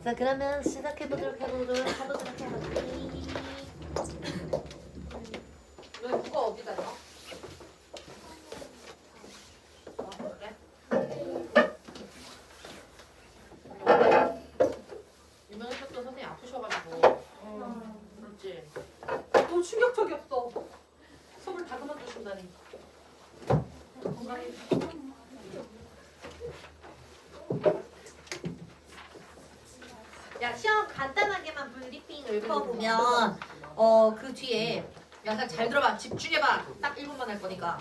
자, 그러면 시작해보도록 해볼게요. 왜 누가 어디다 놔? 그래? 유명해졌던 선생님 아프셔가지고 그렇지. 너무 충격적이었어. 수업을 다 그만두신다니. 건강해. 야, 시험 간단하게만 브리핑 읊어보면 그 뒤에 약간 잘 들어봐. 집중해봐. 딱 1분만 할 거니까.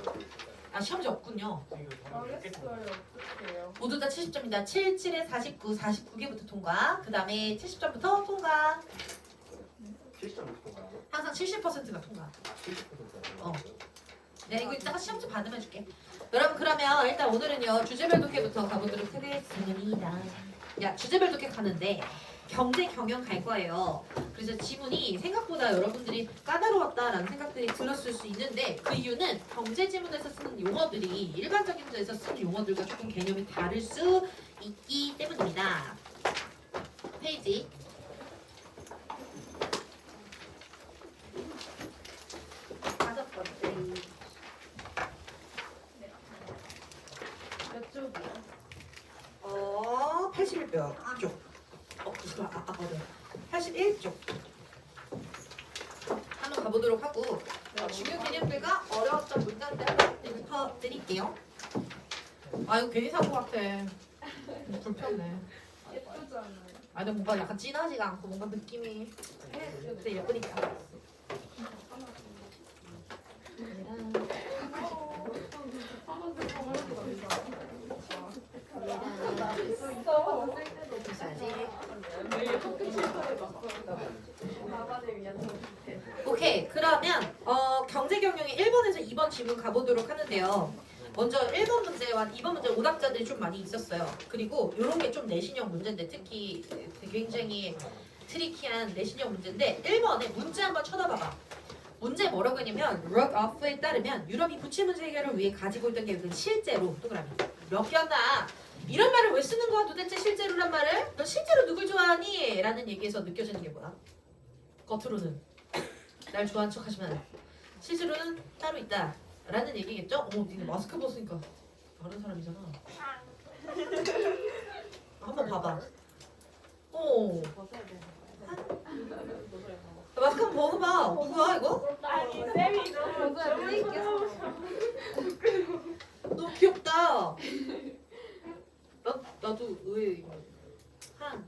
아, 시험지 없군요. 알겠어요. 어떡해요? 모두 다 70점입니다. 7, 7에 49, 49개부터 통과. 그 다음에 70점부터 통과. 70점 통과요? 항상 70%가 통과. 70%요? 어. 네, 이거 이따가 시험지 받으면 줄게. 여러분, 그러면 일단 오늘은요, 주제별 독해부터 가보도록 하겠습니다. 야, 주제별 독해 가는데 경제 경영 갈 거예요. 그래서 지문이 생각보다 여러분들이 까다로웠다라는 생각들이 들었을 수 있는데 그 이유는 경제 지문에서 쓰는 용어들이 일반적인 데서 쓰는 용어들과 조금 개념이 다를 수 있기 때문입니다. 페이지 다섯 번째. 몇 쪽이요? 81쪽. 쪽. 네. 81쪽. 한번 가보도록 하고 중요 개념들과 어려웠던 문장들 짚어드릴게요. 아 이거 괜히 산 것 같아. 불편해. 예쁘잖아요. 아 근데 뭔가 약간 진하지가 않고 뭔가 느낌이 근데 예쁘니까. 오케이 그러면 경제 경영의 1번에서 2번 질문 가보도록 하는데요. 먼저 1번 문제와 2번 문제 오답자들이 좀 많이 있었어요. 그리고 이런 게 좀 내신형 문제인데 특히 굉장히 트리키한 내신형 문제인데 1번에 문제 한번 쳐다봐봐. 문제 뭐라고 했냐면 럭오프에 따르면 유럽이 부채문제 해결을 위해 가지고 있던 계획은 실제로 동그라미 몇 개였나? 이런 말을 왜 쓰는 거야 도대체 실제로란 말을? 너 실제로 누굴 좋아하니? 라는 얘기에서 느껴지는 게 뭐야? 겉으로는 날 좋아하는 척 하지만 실제로는 따로 있다 라는 얘기겠죠? 어머 니네 마스크 벗으니까 다른 사람이잖아. 한번 봐봐. 벗어야 돼. 마스크 한번 벗어봐. 누구야 이거? 아니 쌤이 너무 재밌겠어. 너무 귀엽다. 나도 의외 이거 한.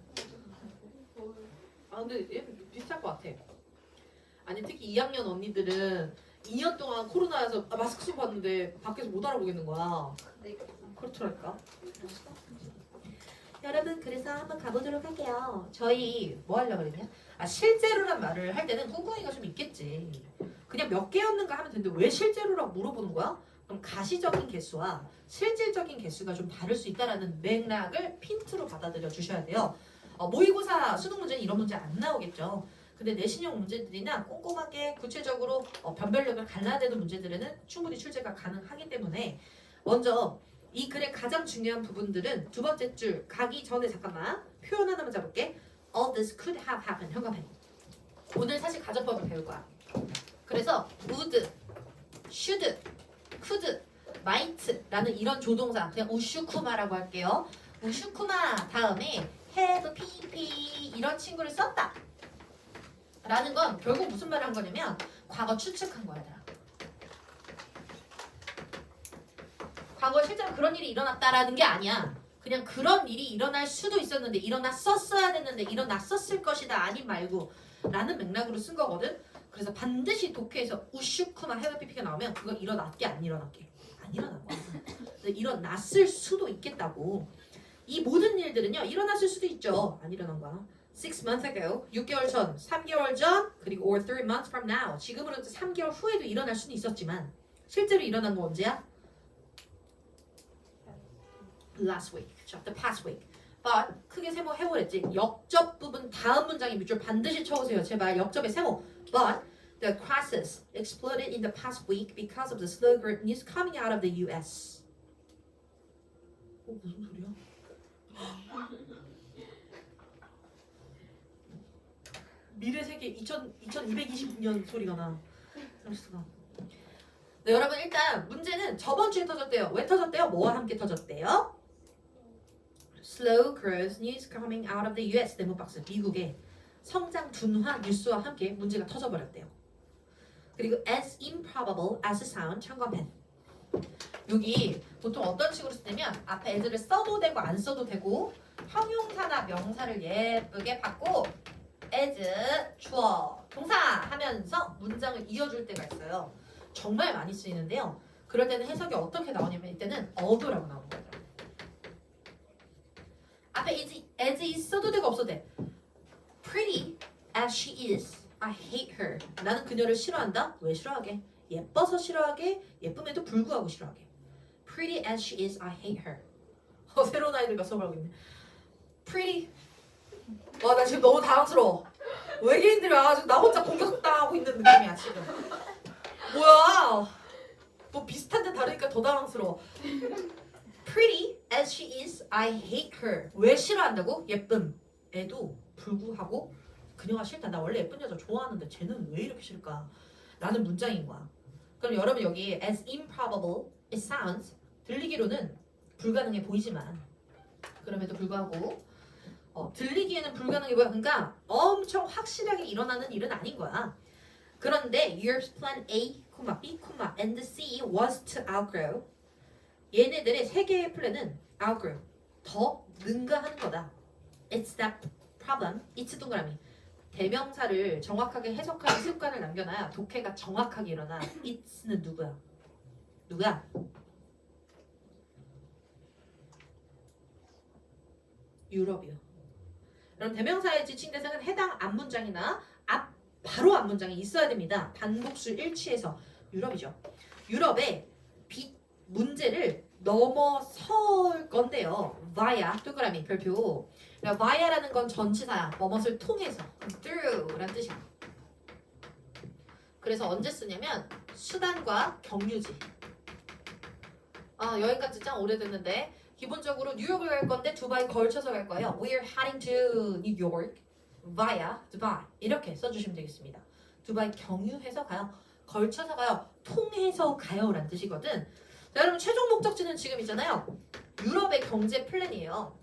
아 근데 얘 비슷할 것 같아. 아니 특히 2학년 언니들은 2년 동안 코로나여서 마스크 쓰고 봤는데 밖에서 못 알아보겠는 거야. 그렇더랄까. 여러분 그래서 한번 가보도록 할게요. 저희 뭐 하려고 그랬냐? 아 실제로란 말을 할 때는 꿍꿍이가 좀 있겠지. 그냥 몇 개였는가 하면 되는데 왜 실제로라고 물어보는 거야? 그럼 가시적인 개수와 실질적인 개수가 좀 다를 수 있다라는 맥락을 핀트로 받아들여 주셔야 돼요. 모의고사 수능 문제는 이런 문제 안 나오겠죠. 근데 내신형 문제들이나 꼼꼼하게 구체적으로 변별력을 갈라내는 문제들에는 충분히 출제가 가능하기 때문에 먼저 이 글의 가장 중요한 부분들은 두 번째 줄 가기 전에 잠깐만 표현 하나만 잡을게. All this could have happened. 현관펜. 오늘 사실 가정법을 배울 거야. 그래서 would, should, could, might라는 이런 조동사 그냥 우슈쿠마라고 할게요. 우슈쿠마 다음에 have, pp 이런 친구를 썼다. 라는 건 결국 무슨 말을 한 거냐면 과거 추측한 거야. 과거에 실제로 그런 일이 일어났다라는 게 아니야. 그냥 그런 일이 일어날 수도 있었는데 일어났었어야 됐는데 일어났었을 것이다 아님 말고 라는 맥락으로 쓴 거거든. 그래서 반드시 독해에서 우슈쿠마 헤어피피가 나오면 그거 일어났게 안 일어났게 안 일어난 거야. 일어났을 수도 있겠다고. 이 모든 일들은요 일어났을 수도 있죠. 안 일어난 거야. 6 months ago, 6개월 전, 3개월 전, 그리고 or 3 months from now. 지금으로 3개월 후에도 일어날 수는 있었지만 실제로 일어난 거 언제야? Last week, 그쵸? The past week. But 크게 세모해보랬지. 역접 부분 다음 문장에 밑줄 반드시 쳐오세요. 제발 역접의 세모. But the crisis exploded in the past week because of the sluggish news coming out of the U.S. 무슨 소리야? 미래 세계 2220년 소리가 나. 그럴 수가. 네, 여러분 일단 문제는 저번 주에 터졌대요. 왜 터졌대요? 뭐와 함께 터졌대요? Slow growth news coming out of the US. 네모 박스. 미국의 성장 둔화 뉴스와 함께 문제가 터져버렸대요. 그리고 as improbable as sound 참고펜. 여기 보통 어떤 식으로 쓰냐면 앞에 as를 써도 되고 안 써도 되고 형용사나 명사를 예쁘게 받고 as 주어 동사 하면서 문장을 이어줄 때가 있어요. 정말 많이 쓰이는데요. 그럴 때는 해석이 어떻게 나오냐면 이때는 어도라고 나오는 거죠. 앞에 as 있어도 되고 없어도 돼. Pretty as she is, I hate her. 나는 그녀를 싫어한다. 왜 싫어하게? 예뻐서 싫어하게, 예쁨에도 불구하고 싫어하게. Pretty as she is, I hate her. 새로운 아이들과 수업하고 있네. Pretty. 와, 나 지금 너무 당황스러워. 외계인들이 와가지고 나 혼자 공격당하고 있는 느낌이야 지금. 뭐야? 뭐 비슷한데 다르니까 더 당황스러워. Pretty as she is, I hate her. 왜 싫어한다고? 예쁨에도 불구하고 그녀가 싫다. 나 원래 예쁜 여자 좋아하는데 쟤는 왜 이렇게 싫을까? 라는 문장인 거야. 그럼 여러분 여기 as improbable it sounds 들리기로는 불가능해 보이지만 그럼에도 불구하고 들리기에는 불가능해 보여. 그러니까 엄청 확실하게 일어나는 일은 아닌 거야. 그런데 your plan A, B, and C was to outgrow. 얘네들의 세 개의 플랜은 outgrow, 더 능가하는 거다. It's that problem. It's 동그라미. 대명사를 정확하게 해석하는 습관을 남겨놔야 독해가 정확하게 일어나. It's는 누구야? 누구야? 유럽이요. 그럼 대명사의 지칭 대상은 해당 앞문장이나 바로 앞문장이 있어야 됩니다. 반복수 일치해서 유럽이죠. 유럽의 문제를 넘어설 건데요. via 동그라미 별표. via라는 건 전치사야. 뭐뭇을 통해서 through라는 뜻이야. 그래서 언제 쓰냐면 수단과 경유지. 여기까지 짱 오래됐는데 기본적으로 뉴욕을 갈 건데 두바이 걸쳐서 갈 거예요. We're heading to New York via Dubai. 이렇게 써주시면 되겠습니다. 두바이 경유해서 가요. 걸쳐서 가요. 통해서 가요 라는 뜻이거든. 자, 여러분 최종 목적지는 지금 있잖아요. 유럽의 경제 플랜이에요.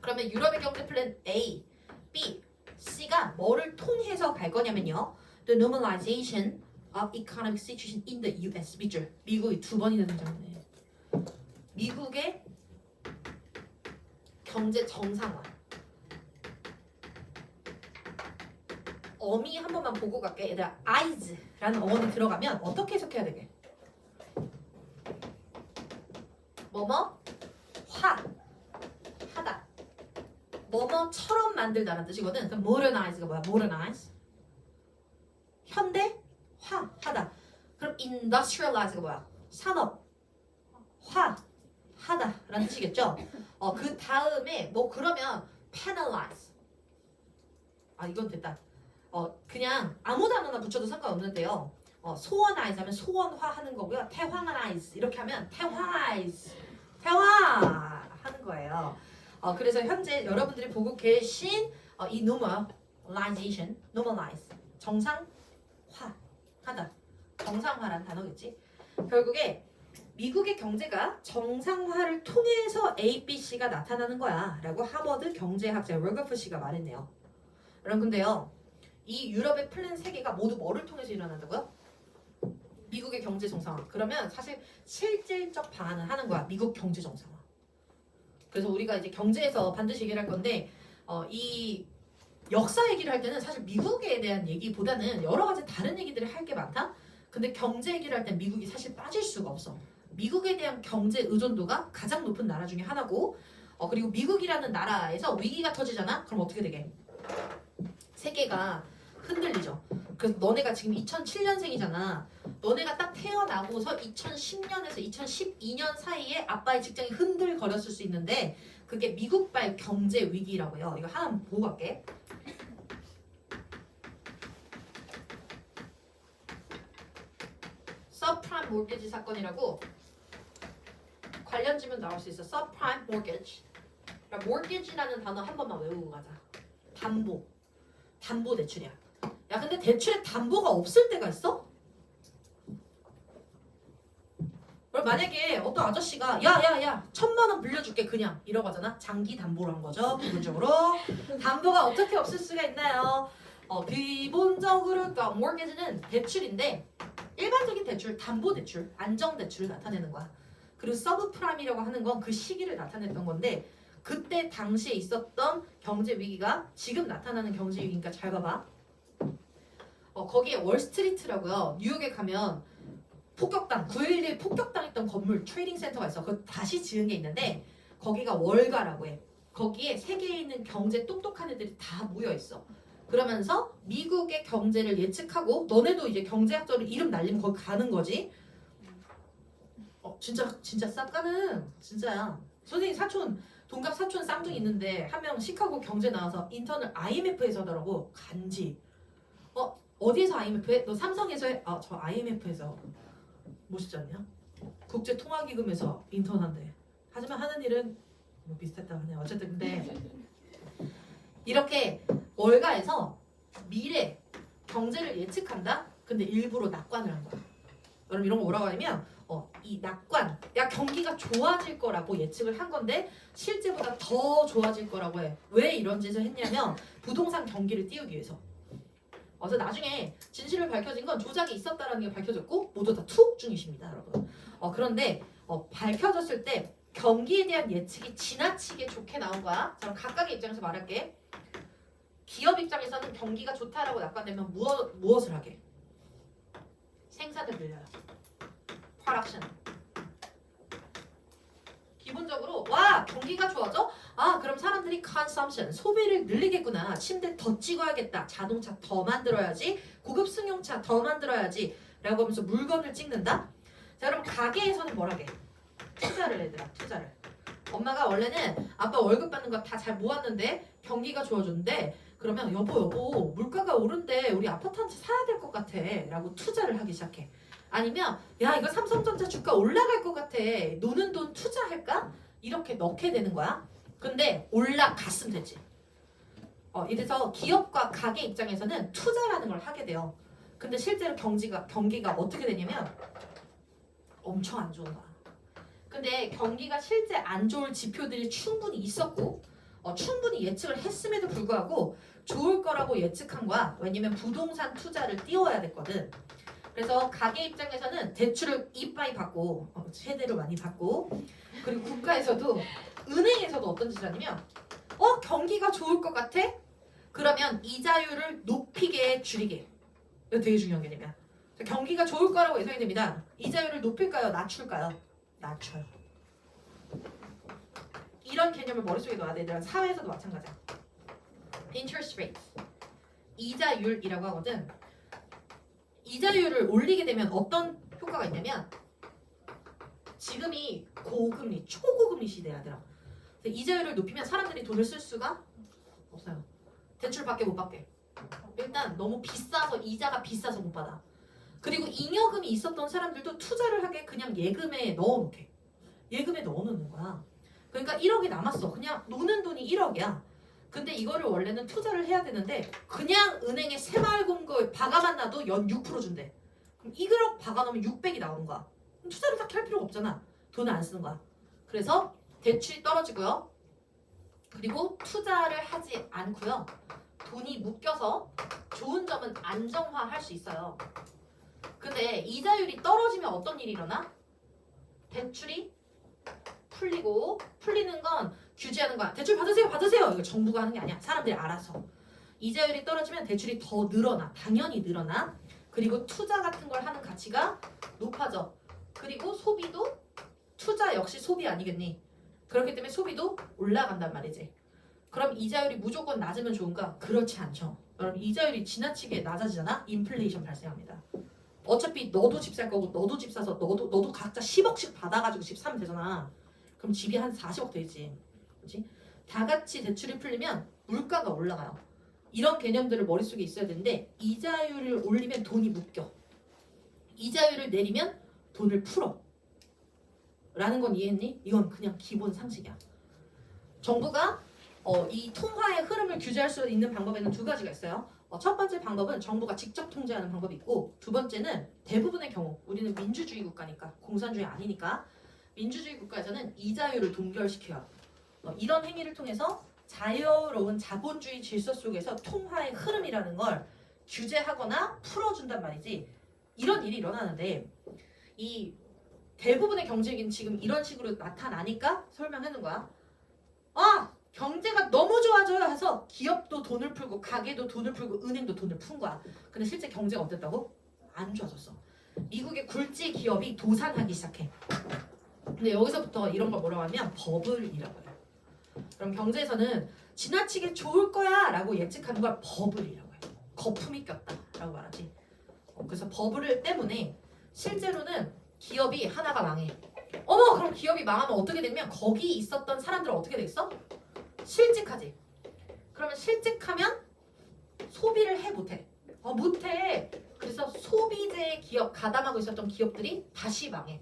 그러면 유럽의 경제 플랜 A, B, C가 뭐를 통해서 갈 거냐면요. The normalization of economic situation in the US. 밑줄. 미국이 두 번이나 등장하네. 미국의 경제 정상화. 어미 한 번만 보고 갈게. 얘들아, eyes라는 어원이 들어가면 어떻게 해석해야 되게? 뭐뭐? 하다. 뭐뭐처럼 만들다라는 뜻이거든. 그럼 modernize가 뭐야? modernize. 현대화하다. 그럼 industrialize가 뭐야? 산업화하다라는 뜻이겠죠. 그 다음에 뭐 그러면 penalize. 이건 됐다. 그냥 아무 단어나 붙여도 상관없는데요. 소원이ze 하면 소원화하는 거고요. 태화이ze 이렇게 하면 태화하는 거예요. 그래서 현재 여러분들이 보고 계신 이 normalize 정상화하다. 정상화라는 단어겠지. 결국에 미국의 경제가 정상화를 통해서 A, B, C가 나타나는 거야 라고 하버드 경제학자 로거프 씨가 말했네요. 여러분 근데요. 이 유럽의 플랜 3개가 모두 뭐를 통해서 일어난다고요? 미국의 경제 정상화. 그러면 사실 실질적 방안을 하는 거야. 미국 경제 정상화. 그래서 우리가 이제 경제에서 반드시 얘기를 할 건데 이 역사 얘기를 할 때는 사실 미국에 대한 얘기보다는 여러 가지 다른 얘기들을 할 게 많다. 근데 경제 얘기를 할 땐 미국이 사실 빠질 수가 없어. 미국에 대한 경제 의존도가 가장 높은 나라 중에 하나고 그리고 미국이라는 나라에서 위기가 터지잖아? 그럼 어떻게 되게? 세계가 흔들리죠. 그래서 너네가 지금 2007년생이잖아. 너네가 딱 태어나고서 2010년에서 2012년 사이에 아빠의 직장이 흔들거렸을 수 있는데 그게 미국발 경제 위기라고 해요. 이거 하나 보고 갈게. 서프라임 모기지 사건이라고 관련 지문 나올 수 있어. 서프라임 모기지. mortgage라는 단어 한 번만 외우고 가자. 담보. 담보 대출이야. 야 근데 대출에 담보가 없을 때가 있어? 그럼 만약에 어떤 아저씨가 야야야 1,000만 원 빌려줄게 그냥 이러고 하잖아. 장기 담보로 한 거죠. 기본적으로 담보가 어떻게 없을 수가 있나요? 기본적으로 그러니까 mortgage는 대출인데 일반적인 대출, 담보 대출, 안정 대출을 나타내는 거야. 그리고 서브프라임이라고 하는 건 그 시기를 나타냈던 건데 그때 당시에 있었던 경제 위기가 지금 나타나는 경제 위기니까 잘 봐봐. 거기에 월스트리트라고요. 뉴욕에 가면 폭격당 9.11 폭격당했던 건물 트레이딩 센터가 있어. 그거 다시 지은 게 있는데 거기가 월가라고 해. 거기에 세계에 있는 경제 똑똑한 애들이 다 모여 있어. 그러면서 미국의 경제를 예측하고 너네도 이제 경제학적으로 이름 날리면 거기 가는 거지. 진짜 쌉가는 진짜야. 선생님 사촌 동갑 사촌 쌍둥이 있는데 한 명 시카고 경제 나와서 인턴을 IMF에서 하더라고. 간지. 어디에서 IMF에? 너 삼성에서 해? 저 IMF에서. 멋있지 않냐? 국제통화기금에서 인턴한대. 하지만 하는 일은 뭐 비슷했다고 하네. 어쨌든 근데 이렇게 월가에서 미래 경제를 예측한다? 근데 일부러 낙관을 한 거야. 여러분 이런 거 뭐라고 하냐면 이 낙관, 야 경기가 좋아질 거라고 예측을 한 건데 실제보다 더 좋아질 거라고 해. 왜 이런 짓을 했냐면 부동산 경기를 띄우기 위해서. 그래서 나중에 진실을 밝혀진 건 조작이 있었다라는 게 밝혀졌고 모두 다 투옥 중이십니다, 여러분. 그런데 밝혀졌을 때 경기에 대한 예측이 지나치게 좋게 나온 거야. 자, 그럼 각각의 입장에서 말할게. 기업 입장에서는 경기가 좋다라고 낙관되면 무엇을 하게? 생산을 늘려요. 프로덕션. 기본적으로 와 경기가 좋아져? 그럼 사람들이 consumption 소비를 늘리겠구나. 침대 더 찍어야겠다. 자동차 더 만들어야지. 고급 승용차 더 만들어야지. 라고 하면서 물건을 찍는다. 자 그럼 가게에서는 뭘 하게? 투자를 얘들아 투자를. 엄마가 원래는 아빠 월급 받는 거 다 잘 모았는데 경기가 좋아졌는데 그러면 여보 물가가 오른데 우리 아파트 한 채 사야 될 것 같아 라고 투자를 하기 시작해. 아니면 야 이거 삼성전자 주가 올라갈 것 같아 노는 돈 투자할까? 이렇게 넣게 되는 거야. 근데 올라갔으면 되지. 이래서 기업과 가게 입장에서는 투자라는 걸 하게 돼요. 근데 실제로 경기가 어떻게 되냐면 엄청 안 좋은 거야. 근데 경기가 실제 안 좋을 지표들이 충분히 있었고 충분히 예측을 했음에도 불구하고 좋을 거라고 예측한 거야. 왜냐면 부동산 투자를 띄워야 됐거든. 그래서 가게 입장에서는 대출을 이빠이 받고 세대로 많이 받고 그리고 국가에서도 은행에서도 어떤 짓을 하냐면 경기가 좋을 것 같아? 그러면 이자율을 높이게 줄이게. 이거 되게 중요한 개념이야. 경기가 좋을 거라고 예상이 됩니다. 이자율을 높일까요? 낮출까요? 낮춰요. 이런 개념을 머릿속에 넣어야 돼. 얘들아 사회에서도 마찬가지야. interest rate 이자율이라고 하거든. 이자율을 올리게 되면 어떤 효과가 있냐면 지금이 고금리, 초고금리 시대야 얘들아. 이자율을 높이면 사람들이 돈을 쓸 수가 없어요. 대출밖에 못 받게. 일단 너무 비싸서 이자가 비싸서 못 받아. 그리고 잉여금이 있었던 사람들도 투자를 하게 그냥 예금에 넣어놓게. 예금에 넣어놓는 거야. 그러니까 1억이 남았어. 그냥 노는 돈이 1억이야. 근데 이거를 원래는 투자를 해야 되는데 그냥 은행에 새마을금고에 박아만 놔도 연 6% 준대. 그럼 1억 박아놓으면 600이 나오는 거야. 그럼 투자를 딱히 할 필요가 없잖아. 돈을 안 쓰는 거야. 그래서 대출이 떨어지고요. 그리고 투자를 하지 않고요. 돈이 묶여서 좋은 점은 안정화할 수 있어요. 근데 이자율이 떨어지면 어떤 일이 일어나? 대출이 풀리고 풀리는 건 규제하는 거야. 대출 받으세요. 이거 정부가 하는 게 아니야. 사람들이 알아서. 이자율이 떨어지면 대출이 더 늘어나. 당연히 늘어나. 그리고 투자 같은 걸 하는 가치가 높아져. 그리고 소비도 투자 역시 소비 아니겠니? 그렇기 때문에 소비도 올라간단 말이지. 그럼 이자율이 무조건 낮으면 좋은가? 그렇지 않죠. 여러분 이자율이 지나치게 낮아지잖아? 인플레이션 발생합니다. 어차피 너도 집 살 거고 너도 집 사서 너도 각자 10억씩 받아가지고 집 사면 되잖아. 그럼 집이 한 40억 되지. 그렇지? 다 같이 대출이 풀리면 물가가 올라가요. 이런 개념들을 머릿속에 있어야 되는데 이자율을 올리면 돈이 묶여. 이자율을 내리면 돈을 풀어. 라는 건 이해했니? 이건 그냥 기본 상식이야. 정부가 이 통화의 흐름을 규제할 수 있는 방법에는 두 가지가 있어요. 첫 번째 방법은 정부가 직접 통제하는 방법이 있고 두 번째는 대부분의 경우 우리는 민주주의 국가니까 공산주의 아니니까 민주주의 국가에서는 이자율을 동결시켜요. 이런 행위를 통해서 자유로운 자본주의 질서 속에서 통화의 흐름이라는 걸 규제하거나 풀어준단 말이지. 이런 일이 일어나는데 이 대부분의 경제기는 지금 이런 식으로 나타나니까 설명하는 거야. 아! 경제가 너무 좋아져요 해서 기업도 돈을 풀고 가게도 돈을 풀고 은행도 돈을 푼 거야. 근데 실제 경제가 어땠다고? 안 좋아졌어. 미국의 굴지 기업이 도산하기 시작해. 근데 여기서부터 이런 걸 뭐라고 하면 버블이라고 해요. 그럼 경제에서는 지나치게 좋을 거야 라고 예측하는 걸 버블이라고 해요. 거품이 꼈다 라고 말하지. 그래서 버블 때문에 실제로는 기업이 하나가 망해. 어머 그럼 기업이 망하면 어떻게 되면 거기 있었던 사람들은 어떻게 되겠어? 실직하지. 그러면 실직하면 소비를 해 못해. 못해. 그래서 소비재 기업 가담하고 있었던 기업들이 다시 망해.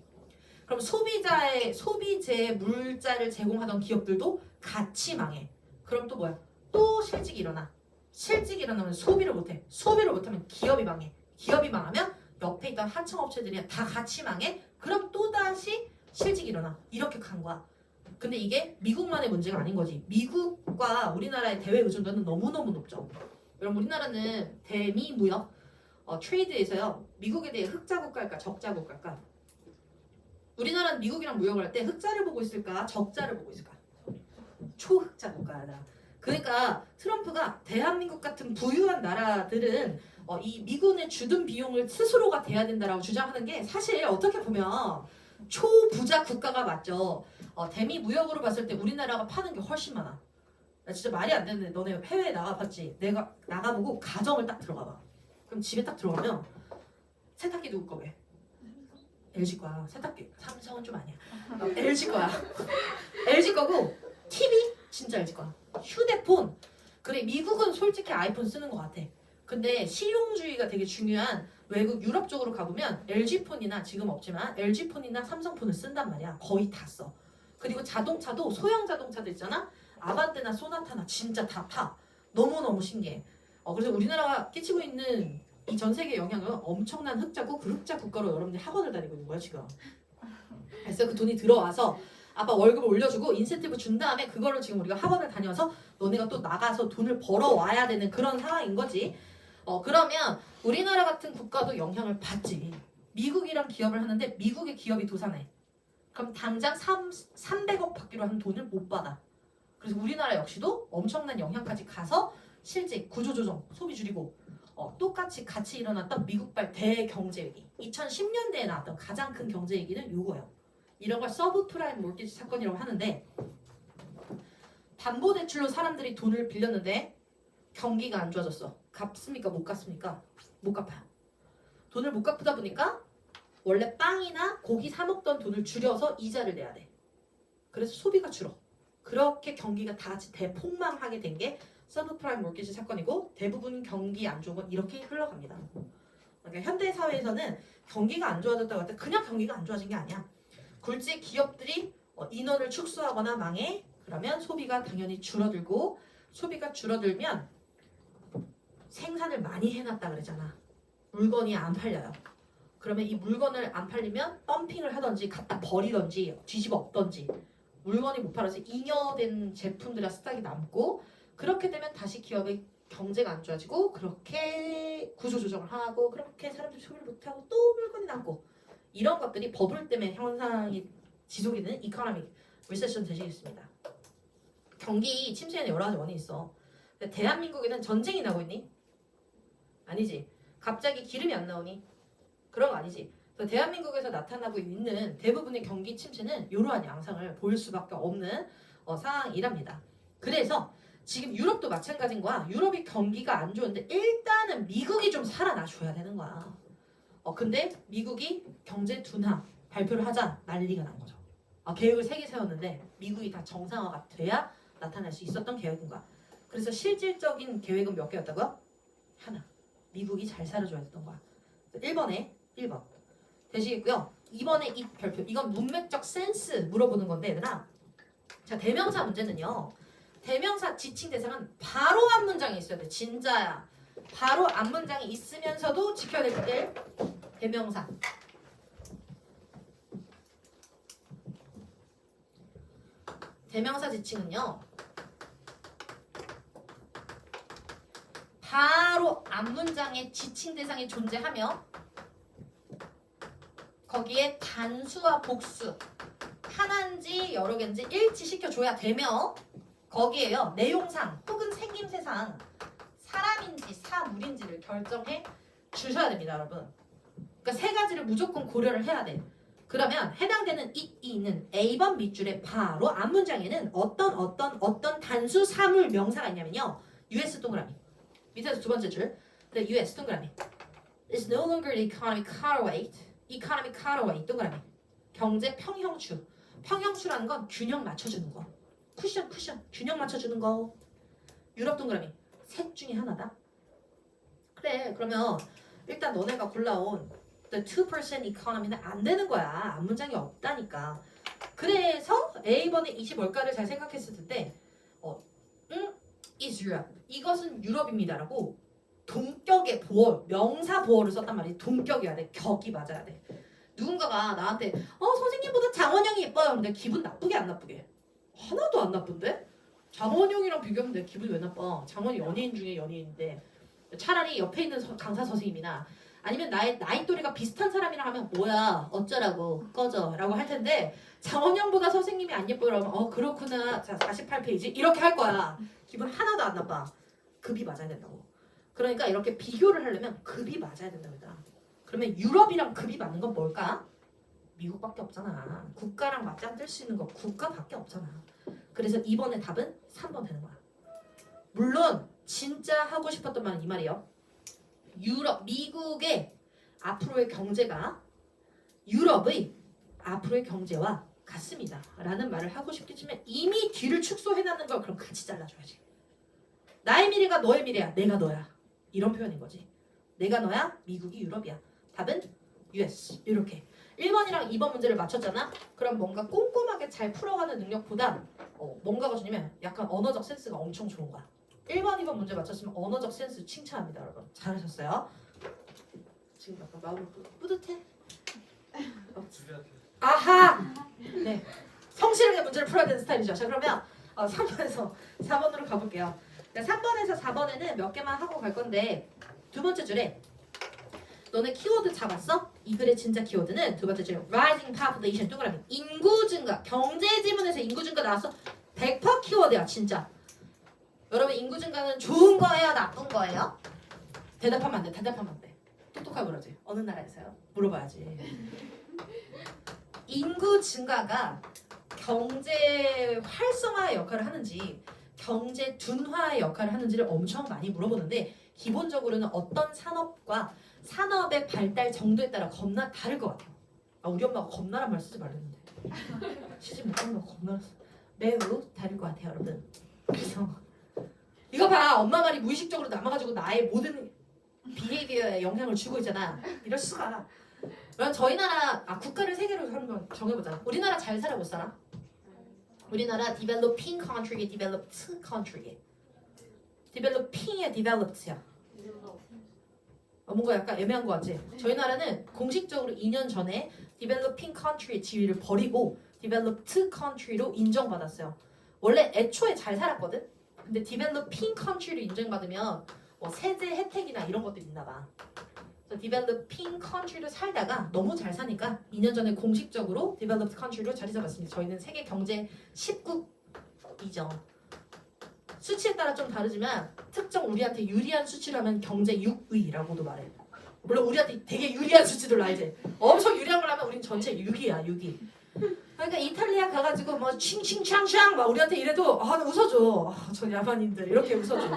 그럼 소비재 물자를 제공하던 기업들도 같이 망해. 그럼 또 뭐야? 또 실직이 일어나. 실직이 일어나면 소비를 못해. 소비를 못하면 기업이 망해. 기업이 망하면 옆에 있던 하청업체들이 다 같이 망해. 그럼 또다시 실직이 일어나. 이렇게 간 거야. 근데 이게 미국만의 문제가 아닌 거지. 미국과 우리나라의 대외 의존도는 너무너무 높죠. 여러분 우리나라는 대미 무역 트레이드에서요. 미국에 대해 흑자 국가일까 적자 국가일까? 우리나라는 미국이랑 무역을 할 때 흑자를 보고 있을까 적자를 보고 있을까? 초흑자 국가다. 그러니까 트럼프가 대한민국 같은 부유한 나라들은 이 미군의 주둔 비용을 스스로가 대야 된다라고 주장하는 게 사실 어떻게 보면 초부자 국가가 맞죠. 대미 무역으로 봤을 때 우리나라가 파는 게 훨씬 많아. 나 진짜 말이 안 되는데 너네 해외에 나가봤지? 내가 나가보고 가정을 딱 들어가봐. 그럼 집에 딱 들어가면 세탁기 누구 거 왜? LG 거야. 세탁기 삼성은 좀 아니야. LG 거야. LG 거고 TV 진짜 LG 거야. 휴대폰 그래 미국은 솔직히 아이폰 쓰는 것 같아. 근데 실용주의가 되게 중요한 외국 유럽 쪽으로 가보면 LG폰이나 지금 없지만 LG폰이나 삼성폰을 쓴단 말이야. 거의 다 써. 그리고 자동차도 소형 자동차들 있잖아. 아반떼나 소나타나 진짜 다 타. 너무너무 신기해. 그래서 우리나라가 끼치고 있는 이 전 세계 영향은 엄청난 흑자고 그 흑자 국가로 여러분들이 학원을 다니고 있는 거야 지금. 그래서 그 돈이 들어와서 아빠 월급을 올려주고 인센티브 준 다음에 그거를 지금 우리가 학원을 다녀서 너네가 또 나가서 돈을 벌어와야 되는 그런 상황인 거지. 그러면 우리나라 같은 국가도 영향을 받지. 미국이랑 기업을 하는데 미국의 기업이 도산해. 그럼 당장 300억 받기로 한 돈을 못 받아. 그래서 우리나라 역시도 엄청난 영향까지 가서 실직, 구조조정, 소비 줄이고 똑같이 같이 일어났던 미국발 대경제위기 2010년대에 나왔던 가장 큰 경제위기는 요거예요. 이런 걸 서브프라임 몰티지 사건이라고 하는데 담보대출로 사람들이 돈을 빌렸는데 경기가 안 좋아졌어. 갚습니까? 못 갚습니까? 못 갚아요. 돈을 못 갚다 보니까 원래 빵이나 고기 사 먹던 돈을 줄여서 이자를 내야 돼. 그래서 소비가 줄어. 그렇게 경기가 다 같이 대폭망하게 된 게 서브프라임 몰티지 사건이고 대부분 경기 안 좋은 건 이렇게 흘러갑니다. 그러니까 현대 사회에서는 경기가 안 좋아졌다고 할 때 그냥 경기가 안 좋아진 게 아니야. 굴지 기업들이 인원을 축소하거나 망해. 그러면 소비가 당연히 줄어들고 소비가 줄어들면 생산을 많이 해놨다 그러잖아. 물건이 안 팔려요. 그러면 이 물건을 안 팔리면 덤핑을 하던지 갖다 버리던지 뒤집어 엎던지 물건이 못 팔아서 잉여된 제품들의 스탁이 남고 그렇게 되면 다시 기업의 경제가 안 좋아지고 그렇게 구조조정을 하고 그렇게 사람들이 소비를 못하고 또 물건이 남고 이런 것들이 버블 때문에 현상이 지속이 되는 이코노믹 리세션 되시겠습니다. 경기 침체에는 여러 가지 원인이 있어. 근데 대한민국에는 전쟁이 나고 있니? 아니지. 갑자기 기름이 안 나오니? 그런 거 아니지. 그래서 대한민국에서 나타나고 있는 대부분의 경기 침체는 이러한 양상을 보일 수밖에 없는 상황이랍니다. 그래서 지금 유럽도 마찬가지인 거야. 유럽이 경기가 안 좋은데 일단은 미국이 좀 살아나줘야 되는 거야. 근데 미국이 경제 둔화 발표를 하자 난리가 난 거죠. 계획을 3개 세웠는데 미국이 다 정상화가 돼야 나타날 수 있었던 계획인 거야. 그래서 실질적인 계획은 몇 개였다고요? 하나. 미국이 잘 살아줘야 됐던 거야. 1번에 1번. 되시겠고요. 2번에 이 별표. 이건 문맥적 센스 물어보는 건데 얘들아. 자 대명사 문제는요. 대명사 지칭 대상은 바로 앞 문장에 있어야 돼. 진짜야. 바로 앞 문장에 있으면서도 지켜야 될 게 대명사. 대명사 지칭은요. 바로 앞 문장에 지칭 대상이 존재하며 거기에 단수와 복수 하나인지 여러 개인지 일치시켜줘야 되며 거기에요 내용상 혹은 생김새상 사람인지 사물인지를 결정해 주셔야 됩니다 여러분. 그러니까 세 가지를 무조건 고려를 해야 돼. 그러면 해당되는 이 있는 A번 밑줄의 바로 앞 문장에는 어떤 단수 사물 명사가 있냐면요 US 동그라미 밑에서 두 번째 줄 US 동그라미 It's no longer the economy counterweight economy counterweight 동그라미 경제 평형추 평형추라는 건 균형 맞춰주는 거 쿠션 균형 맞춰주는 거 유럽 동그라미 셋 중에 하나다. 그래 그러면 일단 너네가 골라온 the 2% economy는 안 되는 거야. 앞 문장이 없다니까. 그래서 A번의 이시 뭘까를 잘 생각했을 때 is Europe 이것은 유럽입니다라고 동격의 보어 명사 보어를 썼단 말이야. 동격이어야 돼. 격이 맞아야 돼. 누군가가 나한테 선생님보다 장원영이 예뻐요. 근데 기분 나쁘게 안 나쁘게? 하나도 안 나쁜데? 장원영이랑 비교하면 내 기분이 왜 나빠? 장원이 연예인 중에 연예인인데 차라리 옆에 있는 강사 선생님이나 아니면 나이 또래가 비슷한 사람이랑 하면 뭐야 어쩌라고 꺼져 라고 할 텐데 장원영보다 선생님이 안 예뻐요 그러면 그렇구나 자 48페이지 이렇게 할 거야. 기분 하나도 안 나빠. 급이 맞아야 된다고. 그러니까 이렇게 비교를 하려면 급이 맞아야 된답니다. 그러면 유럽이랑 급이 맞는 건 뭘까? 미국밖에 없잖아. 국가랑 맞짱 뜰 수 있는 거 국가밖에 없잖아. 그래서 이번에 답은 3번 되는 거야. 물론 진짜 하고 싶었던 말은 이 말이에요. 미국의 앞으로의 경제가 유럽의 앞으로의 경제와 같습니다. 라는 말을 하고 싶겠지만 이미 뒤를 축소해놨는 걸 그럼 같이 잘라줘야지. 나의 미래가 너의 미래야. 내가 너야. 이런 표현인 거지. 내가 너야. 미국이 유럽이야. 답은 US. 이렇게. 1번이랑 2번 문제를 맞췄잖아. 그럼 뭔가 꼼꼼하게 잘 풀어가는 능력보다 뭔가가 주냐면 약간 언어적 센스가 엄청 좋은 거야. 1번, 2번 문제 맞췄으면 언어적 센스 칭찬합니다. 여러분. 잘하셨어요. 지금 약간 마음이 뿌듯해? 아하! 네. 성실하게 문제를 풀어야 되는 스타일이죠. 자 그러면 3번에서 4번으로 가볼게요. 3번에서 4번에는 몇 개만 하고 갈 건데 두 번째 줄에 너네 키워드 잡았어? 이 글의 진짜 키워드는 두 번째 줄에 rising population 동그라미 인구 증가 경제 지문에서 인구 증가 나왔어? 100% 키워드야 진짜. 여러분 인구 증가는 좋은 거예요? 나쁜 거예요? 대답하면 안 돼. 대답하면 안 돼. 똑똑하게 물어야지. 어느 나라에서요? 물어봐야지. 인구 증가가 경제 활성화의 역할을 하는지 경제 둔화의 역할을 하는지를 엄청 많이 물어보는데 기본적으로는 어떤 산업과 산업의 발달 정도에 따라 겁나 다를 것 같아요. 우리 엄마가 겁나란 말 쓰지 말랬는데 시집 못 가면 겁나라 써. 매우 다를 것 같아요 여러분. 그래서 이거 봐 엄마 말이 무의식적으로 남아가지고 나의 모든 비헤이비어에 영향을 주고 있잖아. 이럴 수가. 그럼 저희 나라 국가를 세 개로 한번 정해보자. 우리나라 잘 살아 못 살아? 우리나라 developing country에 developed country에 developing에 developed야. 뭔가 약간 애매한 것 같지? 저희 나라는 공식적으로 2년 전에 developing country의 지위를 버리고 developed country로 인정받았어요. 원래 애초에 잘 살았거든? 근데 developing country로 인정받으면 세제 혜택이나 이런 것들이 있나 봐. 그래서 developing country로 살다가 너무 잘 사니까 2년 전에 공식적으로 developed country로 자리 잡았습니다. 저희는 세계 경제 10국이죠. 수치에 따라 좀 다르지만 특정 우리한테 유리한 수치를 하면 경제 6위라고도 말해. 물론 우리한테 되게 유리한 수치들로 알지. 엄청 유리한 걸 하면 우린 전체 6위야 6위. 그러니까 이탈리아 가가지고 뭐 칭칭창창 막 우리한테 이래도 웃어줘. 저 야만인들 이렇게 웃어줘.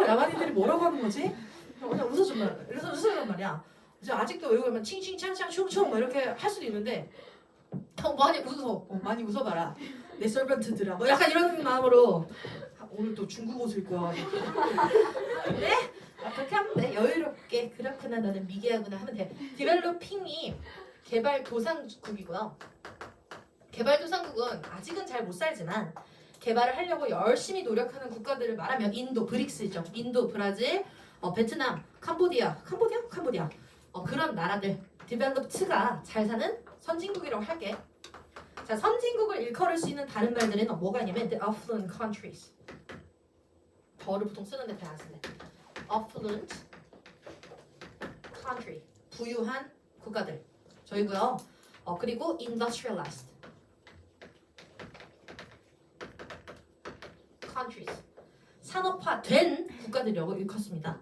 야만인들이 뭐라고 하는 거지? 그냥 웃어주면 이래서 웃으란 말이야. 그래서 아직도 외우고 가면 칭칭창창 슝슝 뭐 이렇게 할 수도 있는데 많이 웃어. 많이 웃어봐라. 내 서번트들아. 뭐 약간 이런 마음으로 오늘 또 중국 옷을 입고 와가지고 네? 그렇게 하면 돼. 여유롭게 그렇구나 나는 미개하구나 하면 돼. 디벨로핑이 개발도상국이고요. 개발도상국은 아직은 잘 못 살지만 개발을 하려고 열심히 노력하는 국가들을 말하면 인도, 브릭스죠. 인도, 브라질, 베트남, 캄보디아. 그런 나라들, 디벨롭드가 잘 사는 선진국이라고 할게. 자, 선진국을 일컬을 수 있는 다른 말들은 뭐가 있냐면 the affluent countries. 더를 보통 쓰는데 잘 안 쓰네. affluent country. 부유한 국가들. 저희고요. 그리고 industrialized countries. 산업화된 국가들이라고 일컫습니다.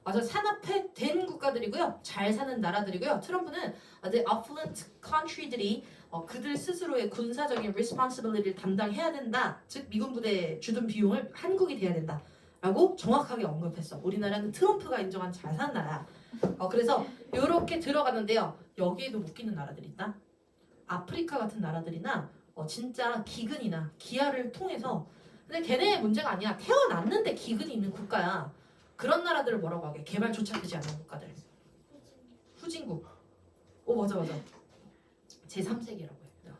맞아, 산업화된 국가들이고요. 잘 사는 나라들이고요. 트럼프는 the affluent country들이 그들 스스로의 군사적인 responsibility를 담당해야 된다. 즉 미군 부대 주둔 비용을 한국이 대야 된다. 라고 정확하게 언급했어. 우리나라는 트럼프가 인정한 잘 사는 나라. 그래서 이렇게 들어가는데요. 여기에도 묶이는 나라들이 있다. 아프리카 같은 나라들이나 진짜 기근이나 기아를 통해서 근데 걔네의 문제가 아니야. 태어났는데 기근이 있는 국가야. 그런 나라들을 뭐라고 하게? 개발조차 되지 않은 국가들. 후진국. 맞아. 제3세계라고 해요.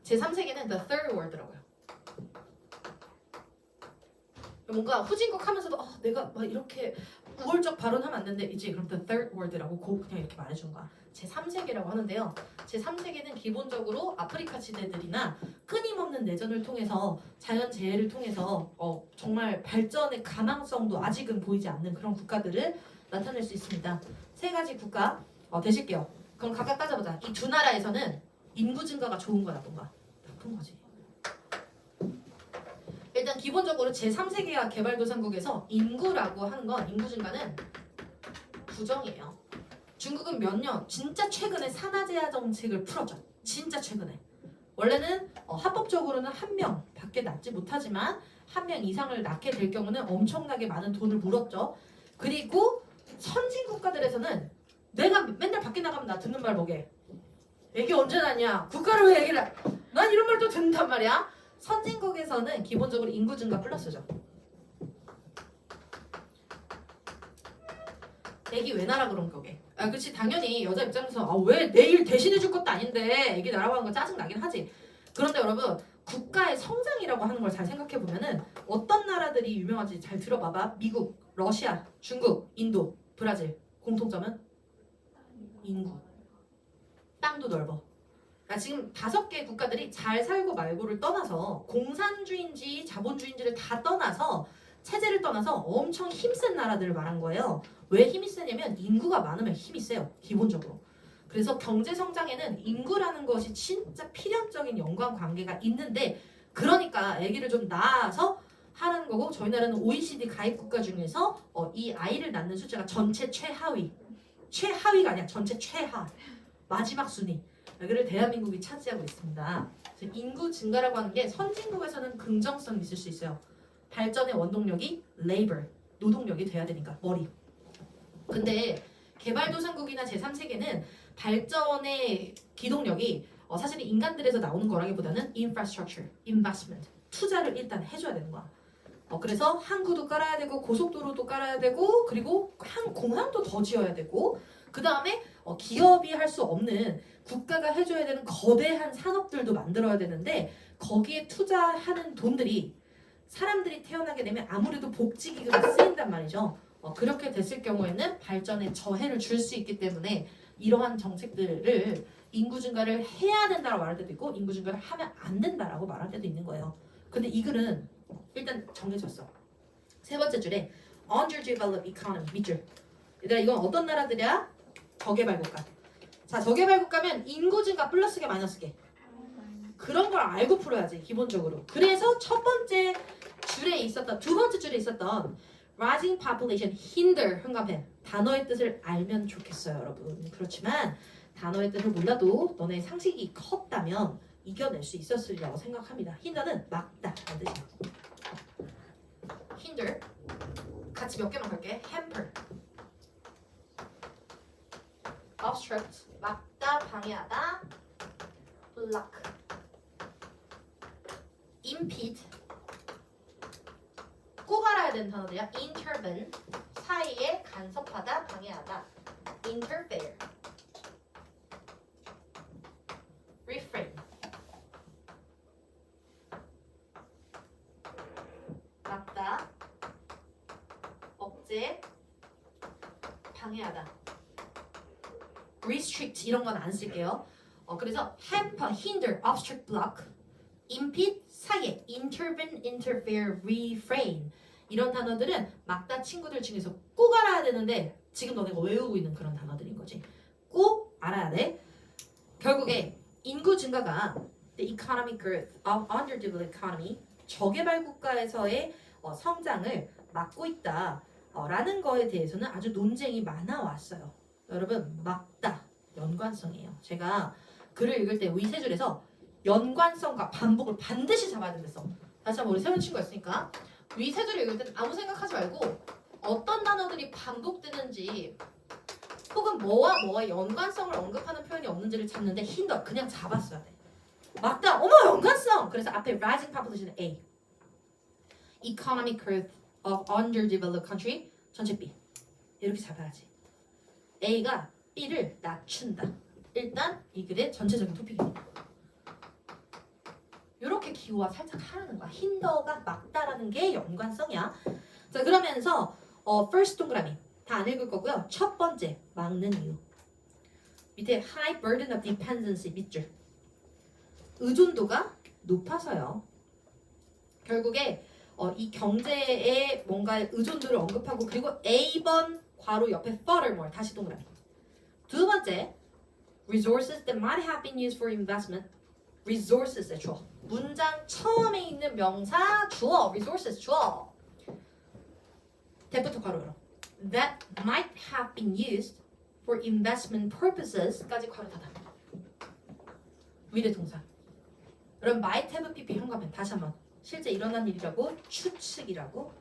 제3세계는 the third world라고요. 뭔가 후진국 하면서도 내가 막 이렇게 우월적 발언하면 안 되는데 이제 그럼 the third world라고 그냥 이렇게 말해준 거야. 제3세계라고 하는데요. 제3세계는 기본적으로 아프리카 지대들이나 끊임없는 내전을 통해서 자연재해를 통해서 정말 발전의 가망성도 아직은 보이지 않는 그런 국가들을 나타낼 수 있습니다. 세 가지 국가 되실게요. 그럼 각각 따져보자. 이 두 나라에서는 인구 증가가 좋은 거야, 나쁜가? 나쁜 거지. 일단 기본적으로 제3세계와 개발도상국에서 인구라고 하는 건 인구 증가는 부정이에요. 중국은 몇 년, 진짜 최근에 산화제한 정책을 풀었죠. 진짜 최근에. 원래는 합법적으로는 한 명밖에 낳지 못하지만 한 명 이상을 낳게 될 경우는 엄청나게 많은 돈을 물었죠. 그리고 선진 국가들에서는 내가 맨날 밖에 나가면 나 듣는 말 뭐게? 애기 언제 낳냐? 국가를 왜 애기를 난 이런 말도 듣는단 말이야. 선진국에서는 기본적으로 인구 증가 플러스죠. 애기 왜 낳으라 그런 거게? 그렇지 당연히 여자 입장에서 왜 내일 대신해 줄 것도 아닌데 애기 낳으라고 하는 거 짜증 나긴 하지. 그런데 여러분 국가의 성장이라고 하는 걸 잘 생각해 보면은 어떤 나라들이 유명한지 잘 들어봐봐. 미국, 러시아, 중국, 인도, 브라질 공통점은 인구. 땅도 넓어. 지금 5개 국가들이 잘 살고 말고를 떠나서 공산주의인지 자본주의인지를 다 떠나서 체제를 떠나서 엄청 힘센 나라들을 말한 거예요. 왜 힘이 세냐면 인구가 많으면 힘이 세요. 기본적으로. 그래서 경제 성장에는 인구라는 것이 진짜 필연적인 연관관계가 있는데 그러니까 아기를 좀 낳아서 하는 거고 저희 나라는 OECD 가입 국가 중에서 이 아이를 낳는 숫자가 전체 최하위가 아니야. 전체 최하. 마지막 순위. 여기를 대한민국이 차지하고 있습니다. 인구 증가라고 하는 게 선진국에서는 긍정성이 있을 수 있어요. 발전의 원동력이 labor, 노동력이 돼야 되니까 머리. 근데 개발도상국이나 제3세계는 발전의 기동력이 사실 인간들에서 나오는 거라기보다는 infrastructure, investment, 투자를 일단 해줘야 되는 거야. 그래서 항구도 깔아야 되고 고속도로도 깔아야 되고 그리고 공항도 더 지어야 되고 그 다음에 기업이 할 수 없는 국가가 해줘야 되는 거대한 산업들도 만들어야 되는데 거기에 투자하는 돈들이 사람들이 태어나게 되면 아무래도 복지기금에 쓰인단 말이죠. 그렇게 됐을 경우에는 발전에 저해를 줄 수 있기 때문에 이러한 정책들을 인구 증가를 해야 된다고 말할 때도 있고 인구 증가를 하면 안 된다라고 말할 때도 있는 거예요. 근데 이 글은 일단 정해졌어. 세 번째 줄에 underdeveloped economy 밑줄. 얘들아 이건 어떤 나라들이야? 저개발 국가. 자 저개발 국가면 인구 증가 플러스게 마이너스게. 그런 걸 알고 풀어야지 기본적으로. 그래서 첫 번째 줄에 있었던 두 번째 줄에 있었던 rising population hinder 흥감해 단어의 뜻을 알면 좋겠어요 여러분. 그렇지만 단어의 뜻을 몰라도 너네 상식이 컸다면 이겨낼 수 있었으리라고 생각합니다. hinder는 막다 라는 뜻이야. hinder 같이 몇 개만 갈게. hamper obstruct 막다 방해하다 block impede 꼭 알아야 되는 단어들이야. intervene 사이에 간섭하다 방해하다 interfere refrain X 방해하다. restrict 이런 건 안 쓸게요. 그래서 hamper, hinder, obstruct, block, impede, 사예, intervene, interfere, refrain 이런 단어들은 막다 친구들 중에서 꼭 알아야 되는데 지금 너네가 외우고 있는 그런 단어들인 거지. 꼭 알아야 돼. 결국에 인구 증가가 the economic growth of underdeveloped economy 저개발 국가에서의 성장을 막고 있다 라는 거에 대해서는 아주 논쟁이 많아 왔어요. 여러분 막다 연관성이에요. 제가 글을 읽을 때 우리 세 줄에서 연관성과 반복을 반드시 잡아야 된댔어. 다시 한번 우리 세운 친구가 있으니까 위 세 줄을 읽을 땐 아무 생각하지 말고 어떤 단어들이 반복되는지 혹은 뭐와 연관성을 언급하는 표현이 없는지를 찾는데 힌더 그냥 잡았어야 돼. 맞다. 어머 연관성. 그래서 앞에 rising population A, economic growth of underdeveloped country 전체 B 이렇게 잡아야지. A가 B를 낮춘다. 일단 이 글의 전체적인 토픽입니다. 이렇게 기호화 살짝 하라는 거야. 힌더가 막다라는 게 연관성이야. 자 그러면서 first 동그라미 다 안 읽을 거고요. 첫 번째 막는 이유. 밑에 high burden of dependency 밑줄. 의존도가 높아서요. 결국에 이 경제의 뭔가 의존도를 언급하고 그리고 A번 괄호 옆에 furthermore 다시 동그라미. 두 번째 resources that might have been used for investment. resources의 주어. 문장 처음에 있는 명사 주어. resources 주어. 대부터 괄호 열어. that might have been used for investment purposes까지 괄호 닫아. 위대 동사. 그럼 might have pp 현관면 다시 한번. 실제 일어난 일이라고 추측이라고.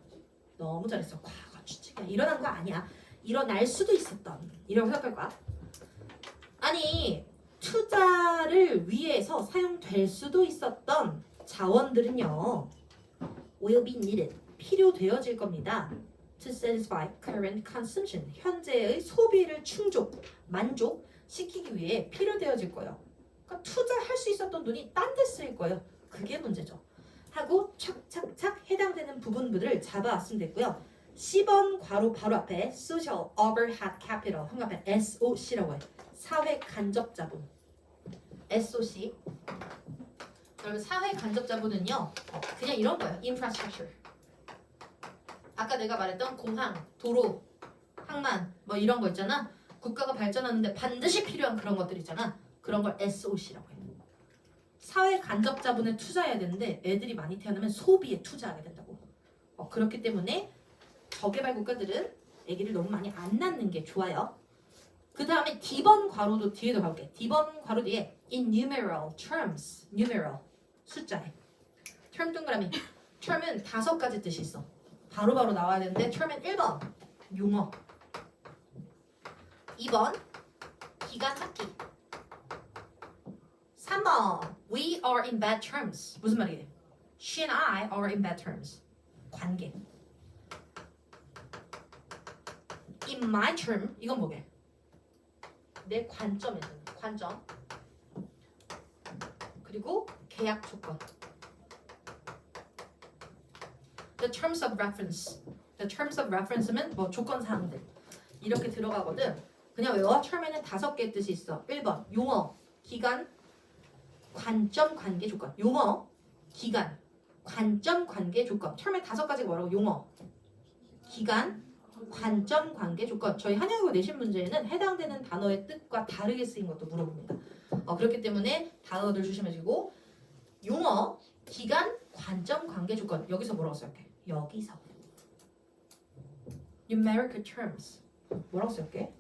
너무 잘했어. 과거 추측이야. 일어난 거 아니야. 일어날 수도 있었던. 이라고 생각할 거야. 아니 투자를 위해서 사용될 수도 있었던 자원들은요. will be needed. 필요되어질 겁니다. to satisfy current consumption. 현재의 소비를 만족시키기 위해 필요되어질 거예요. 그러니까 투자할 수 있었던 돈이 딴 데 쓰일 거예요. 그게 문제죠. 하고 착착착 해당되는 부분들을 잡아왔으면 됐고요. 10번 괄호 바로 앞에 social overhead capital 현관에 SOC라고 해. 사회 간접 자본. SOC. 여러분 사회 간접 자본은요. 그냥 이런 거예요. infrastructure. 아까 내가 말했던 공항, 도로, 항만 뭐 이런 거 있잖아. 국가가 발전하는데 반드시 필요한 그런 것들 있잖아. 그런 걸 SOC라고 해. 사회 간접 자본에 투자해야 되는데 애들이 많이 태어나면 소비에 투자하게 된다고. 그렇기 때문에 저개발 국가들은 애기를 너무 많이 안 낳는 게 좋아요. 그 다음에 D번 괄호도 뒤에도 가볼게. D번 괄호 뒤에 in numeral terms, numeral 숫자에 term 동그라미. term은 5가지 뜻이 있어. 바로바로 나와야 되는데 term은 1번 용어, 2번 기간 학기, 3번 we are in bad terms. 무슨 말이에요? She and I are in bad terms. 관계. In my term 이건 뭐게? 내 관점에서는 관점. 그리고 계약 조건. The terms of reference. The terms of reference면 뭐 조건 사항들 이렇게 들어가거든. 그냥 외워. term에는 5개의 뜻이 있어. 1번 용어, 기간, 관점, 관계, 조건. 용어, 기간, 관점, 관계, 조건. term에 5가지가 뭐라고? 용어, 기간, 관점, 관계, 조건. 저희 한영어고 내신 문제에는 해당되는 단어의 뜻과 다르게 쓰인 것도 물어봅니다. 그렇기 때문에 단어들 조심하시고 용어, 기간, 관점, 관계, 조건. 여기서 뭐라고 쓸게? 여기서 numerical terms 뭐라고 쓸게?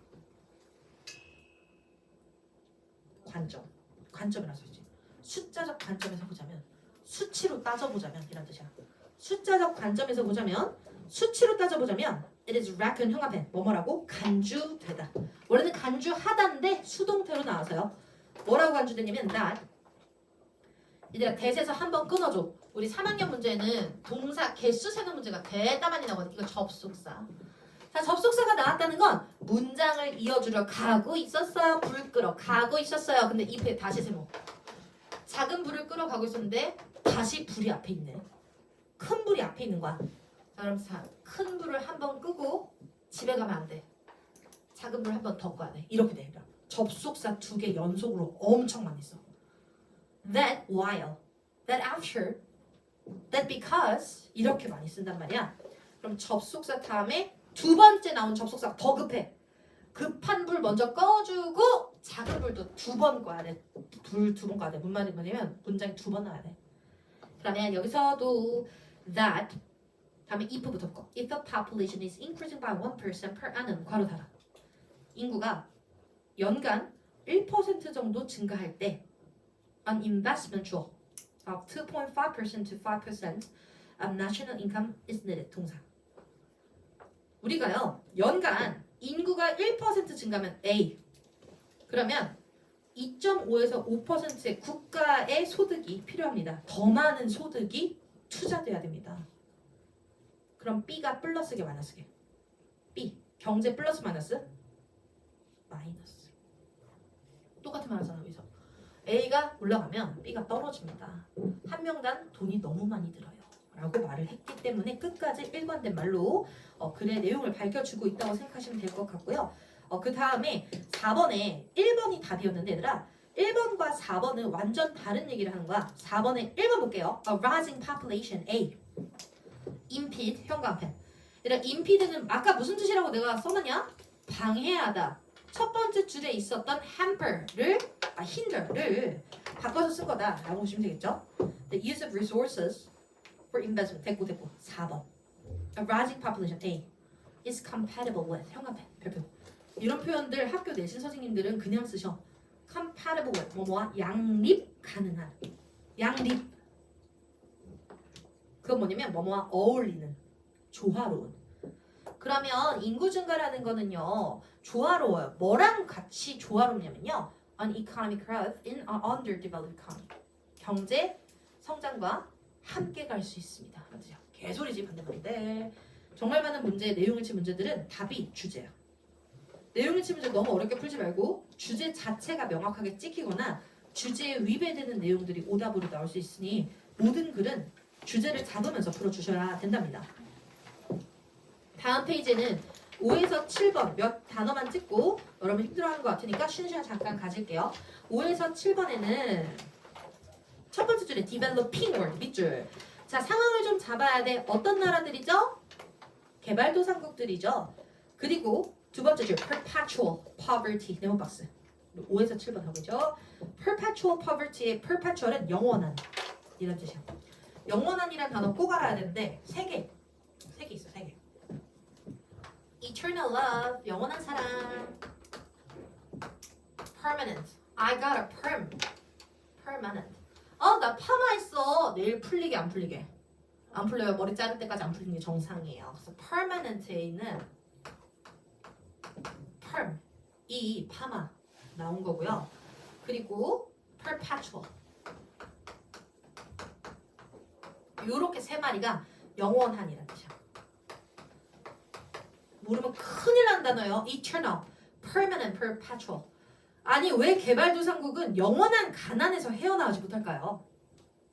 관점, 관점이라고 써있지. 숫자적 관점에서 보자면, 수치로 따져보자면 이란 뜻이야. 숫자적 관점에서 보자면, 수치로 따져보자면 it is reckon 형합해 뭐라고? 간주되다. 원래는 간주하다인데 수동태로 나와서요. 뭐라고 간주되냐면 that. 얘들아 대세에서 한번 끊어줘. 우리 3학년 문제는 동사 개수 세는 문제가 대따 많이 나거든. 이거 접속사. 자, 접속사가 나왔다는 건 문장을 이어주려 가고 있었어요. 불 끄러 가고 있었어요. 근데 잎에 다시 세모. 작은 불을 끄러 가고 있었는데 다시 불이 앞에 있네. 큰 불이 앞에 있는 거야. 자, 그럼 큰 불을 한번 끄고 오래 가면 안 돼. 작은 물 한 번 더 꺼야 돼. 이렇게 돼. 접속사 2개 연속으로 엄청 많이 써. That while, that after, that because 이렇게 많이 쓴단 말이야. 그럼 접속사 다음에 두 번째 나온 접속사가 더 급해. 급한 불 먼저 꺼주고 작은 불도 2번 꺼야 돼. 불 2번 꺼야 돼. 무슨 말이 뭐냐면 문장이 2번 나와야 돼. 그러면 여기서도 that 다음에 if부터 묶어. If the population is increasing by 1% per annum 괄호 닫아. 인구가 연간 1% 정도 증가할 때 an investment of 2.5% to 5% of national income is needed. 동사. 우리가요 연간 인구가 1% 증가하면 A 그러면 2.5에서 5%의 국가의 소득이 필요합니다. 더 많은 소득이 투자돼야 됩니다. 그럼 B가 플러스게 마이너스게? B 경제 플러스 마이너스? 마이너스. 똑같은 말 하잖아 여기서. A가 올라가면 B가 떨어집니다. 한 명당 돈이 너무 많이 들어요. 라고 말을 했기 때문에 끝까지 일관된 말로 글의 내용을 밝혀주고 있다고 생각하시면 될 것 같고요. 그 다음에 4번에 1번이 답이었는데 얘들아 1번과 4번은 완전 다른 얘기를 하는 거야. 4번에 1번 볼게요. A rising population A impede 현관펜. 얘들아 impede는 아까 무슨 뜻이라고 내가 써놨냐? 방해하다. 첫 번째 줄에 있었던 hamper를 hinder를 바꿔서 쓴 거다라고 보시면 되겠죠. The use of resources for investment 됐고 4번 A rising population A is compatible with 현관펜 별표 이런 표현들 학교 내신 선생님들은 그냥 쓰셔. compatible with 뭐뭐와 양립 가능한 양립 그건 뭐냐면 뭐뭐와 어울리는 조화로운. 그러면 인구 증가라는 거는요 조화로워요. 뭐랑 같이 조화롭냐면요 an economic growth in an underdeveloped economy 경제 성장과 함께 갈 수 있습니다. 맞죠? 개소리지 반대말인데 정말 많은 문제 내용일치 문제들은 답이 주제야. 내용일치 문제 너무 어렵게 풀지 말고 주제 자체가 명확하게 찍히거나 주제에 위배되는 내용들이 오답으로 나올 수 있으니 모든 글은 주제를 잡으면서 풀어주셔야 된답니다. 다음 페이지는 5에서 7번 몇 단어만 찍고 여러분 힘들어하는 것 같으니까 쉬는 시간 잠깐 가질게요. 5에서 7번에는 첫 번째 줄에 developing word 밑줄. 자 상황을 좀 잡아야 돼. 어떤 나라들이죠? 개발도상국들이죠. 그리고 두 번째 줄 perpetual poverty 네모 박스. 5에서 7번 가보죠. perpetual poverty의 perpetual은 영원한 이런 뜻이야. 영원한이란 단어 꼭 알아야 되는데 세 개 있어. 3개. Eternal love 영원한 사랑. Permanent I got a permanent 나 파마했어. 내일 풀리게 안 풀리게? 안 풀려요. 머리 자를 때까지 안 풀리는 게 정상이에요. 그래서 permanent에 있는 perm 이 파마 나온 거고요. 그리고 perpetual 요렇게 세 마리가 영원한이라는 뜻이야. 모르면 큰일 난 단어예요. eternal, permanent, perpetual. 아니 왜 개발도상국은 영원한 가난에서 헤어나오지 못할까요?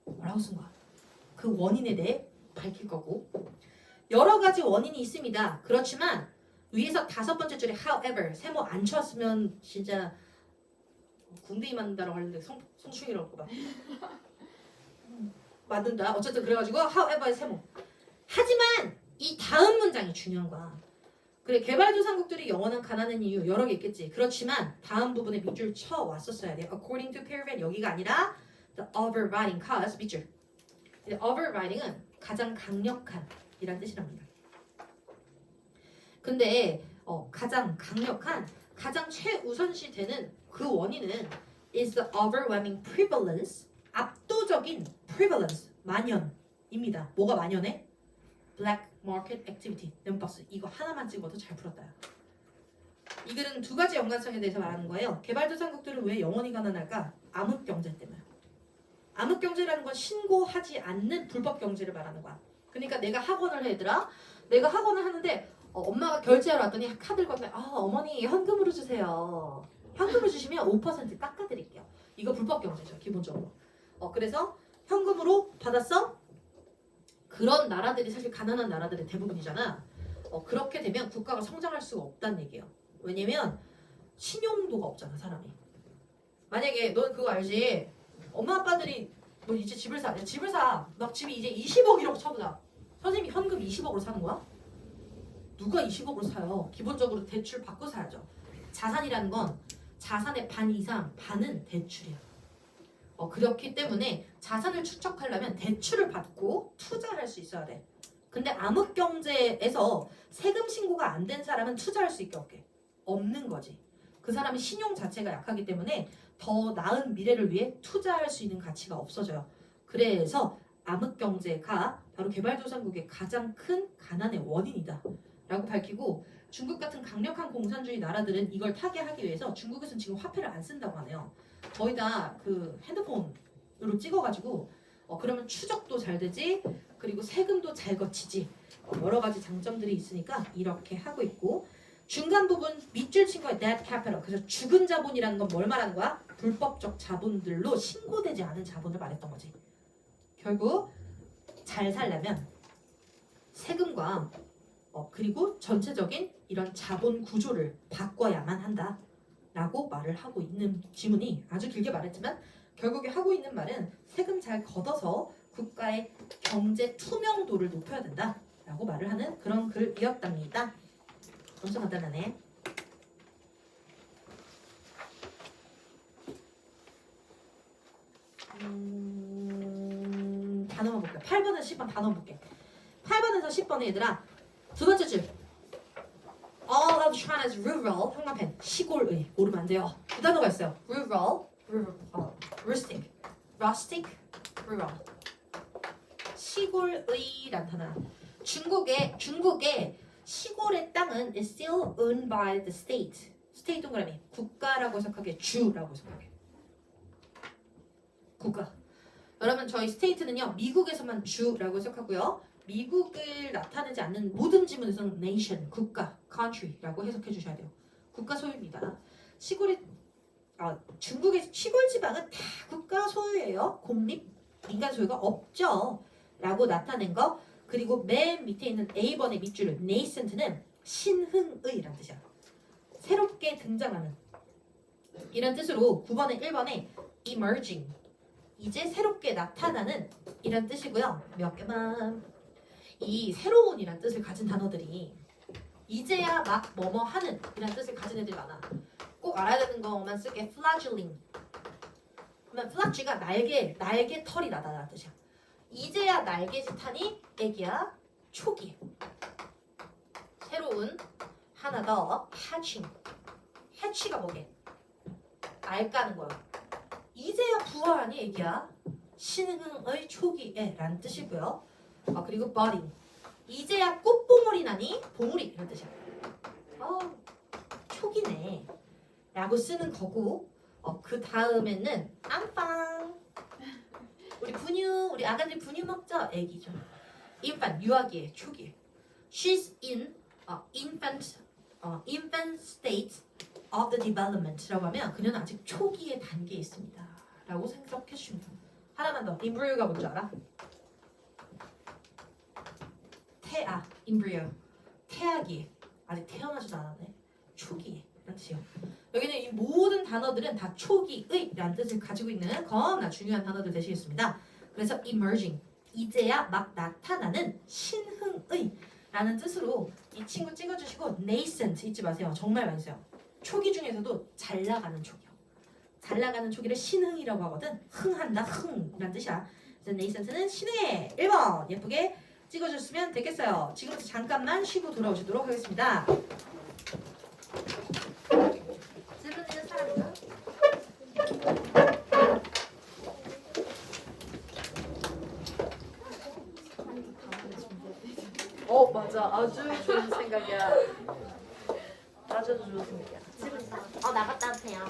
뭐라고 쓴 거야? 그 원인에 대해 밝힐 거고 여러 가지 원인이 있습니다. 그렇지만 위에서 5번째 줄에 however 세모 안 쳤으면 진짜 군대에 맞는다라고 하는데 성충이라고 봐. 맞는다. 어쨌든 그래가지고 however의 세모. 하지만 이 다음 문장이 중요한 거야. 그래 개발도상국들이 영원한 가난한 이유 여러 개 있겠지. 그렇지만 다음 부분에 밑줄 쳐 왔었어야 돼. According to Paravan 여기가 아니라 the overriding cause 밑줄. overriding은 가장 강력한 이란 뜻이랍니다. 근데 가장 강력한 가장 최우선시 되는 그 원인은 is the overwhelming prevalence 압도적인 prevalence 만연입니다. 뭐가 만연해? Black market activity 네모박스 이거 하나만 찍어도 잘 풀었다. 이 글은 두 가지 연관성에 대해서 말하는 거예요. 개발도상국들은 왜 영원히 가난할까? 암흑경제 때문에. 암흑경제라는 건 신고하지 않는 불법경제를 말하는 거야. 그러니까 내가 학원을 해 얘들아. 내가 학원을 하는데 엄마가 결제하러 왔더니 카드를 건네 어머니 현금으로 주세요. 현금으로 주시면 5% 깎아드릴게요. 이거 불법경제죠 기본적으로. 그래서 현금으로 받았어? 그런 나라들이 사실 가난한 나라들의 대부분이잖아. 그렇게 되면 국가가 성장할 수가 없다는 얘기예요. 왜냐면 신용도가 없잖아 사람이. 만약에 넌 그거 알지? 엄마 아빠들이 너 이제 집을 사. 너 집이 이제 20억이라고 쳐보자. 선생님이 현금 20억으로 사는 거야? 누가 20억으로 사요? 기본적으로 대출 받고 사야죠. 자산이라는 건 자산의 반 이상, 반은 대출이야. 그렇기 때문에 자산을 축적하려면 대출을 받고 투자할 수 있어야 돼. 근데 암흑경제에서 세금 신고가 안 된 사람은 투자할 수 있게 없는 거지. 그 사람의 신용 자체가 약하기 때문에 더 나은 미래를 위해 투자할 수 있는 가치가 없어져요. 그래서 암흑경제가 바로 개발도상국의 가장 큰 가난의 원인이다 라고 밝히고, 중국 같은 강력한 공산주의 나라들은 이걸 타개하기 위해서 중국에서는 지금 화폐를 안 쓴다고 하네요. 거의 다 그 핸드폰으로 찍어가지고 그러면 추적도 잘 되지, 그리고 세금도 잘 거치지, 여러 가지 장점들이 있으니까 이렇게 하고 있고, 중간 부분 밑줄 친 거에 dead capital. 그래서 죽은 자본이라는 건 뭘 말하는 거야? 불법적 자본들로 신고되지 않은 자본을 말했던 거지. 결국 잘 살려면 세금과 그리고 전체적인 이런 자본 구조를 바꿔야만 한다 라고 말을 하고 있는 지문이, 아주 길게 말했지만 결국에 하고 있는 말은 세금 잘 걷어서 국가의 경제 투명도를 높여야 된다 라고 말을 하는 그런 글이었답니다. 엄청 간단하네. 단어만 볼게요. 8번에서 10번 단어 볼게. 8번에서 10번에 얘들아, 두 번째 줄. All of China's rural, 형광펜, 시골의, 모르면 안 돼요. 두 단어가 있어요. rural, rustic, rural. 시골의란 단어. 중국의 시골의 땅은 is still owned by the state. state 동그라미. 국가라고 해석하게, 주라고 해석하게. 국가. 여러분 저희 state는요 미국에서만 주라고 해석하고요. 미국을 나타내지 않는 모든 지문에서는 nation, 국가, country라고 해석해 주셔야 돼요. 국가 소유입니다. 중국의 시골 지방은 다 국가 소유예요. 공립, 민간 소유가 없죠. 라고 나타낸 거. 그리고 맨 밑에 있는 A번의 밑줄을 nascent는 신흥의라는 뜻이야. 새롭게 등장하는 이런 뜻으로 9번에 1번에 emerging, 이제 새롭게 나타나는 이란 뜻이고요. 몇 개만. 이 새로운이란 뜻을 가진 단어들이 이제야 막 뭐뭐 하는 이란 뜻을 가진 애들이 많아. 꼭 알아야 되는 것만 쓸게. fledgling. 그러면 fledge가 날개 털이 나다라는 뜻이야. 이제야 날개짓하니 애기야 초기. 새로운 하나 더 hatching. hatch가 뭐게? 알 까는 거야. 이제야 부화하니 애기야 신흥의 초기에 라는 뜻이고요. 그리고 budding. 이제야 꽃봉오리 나니 봉우리 이런 뜻이야. 초기네 라고 쓰는 거고, 그 다음에는 안빵. 우리 아가들 분유 먹자. 애기죠. infant, 유아기의 초기. She's in infant state of the development라고 하면 그녀는 아직 초기의 단계에 있습니다 라고 생각해 주시면 돼요. 하나만 더. embryo가 뭔지 알아? embryo. 태아기. 아직 태어나지도 않았네. 초기 라는 뜻이에요. 여기는 이 모든 단어들은 다 초기의 라는 뜻을 가지고 있는 겁나 중요한 단어들 되시겠습니다. 그래서 emerging, 이제야 막 나타나는 신흥의 라는 뜻으로 이 친구 찍어주시고 nascent 잊지 마세요. 정말 많이 써요. 초기 중에서도 잘 나가는 초기요. 잘 나가는 초기를 신흥이라고 하거든. 흥한다, 흥이란 뜻이야. 그래서 nascent는 신흥의 1번 예쁘게 찍어줬으면 되겠어요. 지금부터 잠깐만 쉬고 돌아오시도록 하겠습니다. 질문 있는 사람이요? 맞아. 아주 좋은 생각이야. 아주 좋은 생각이야. 나갔다 하세요.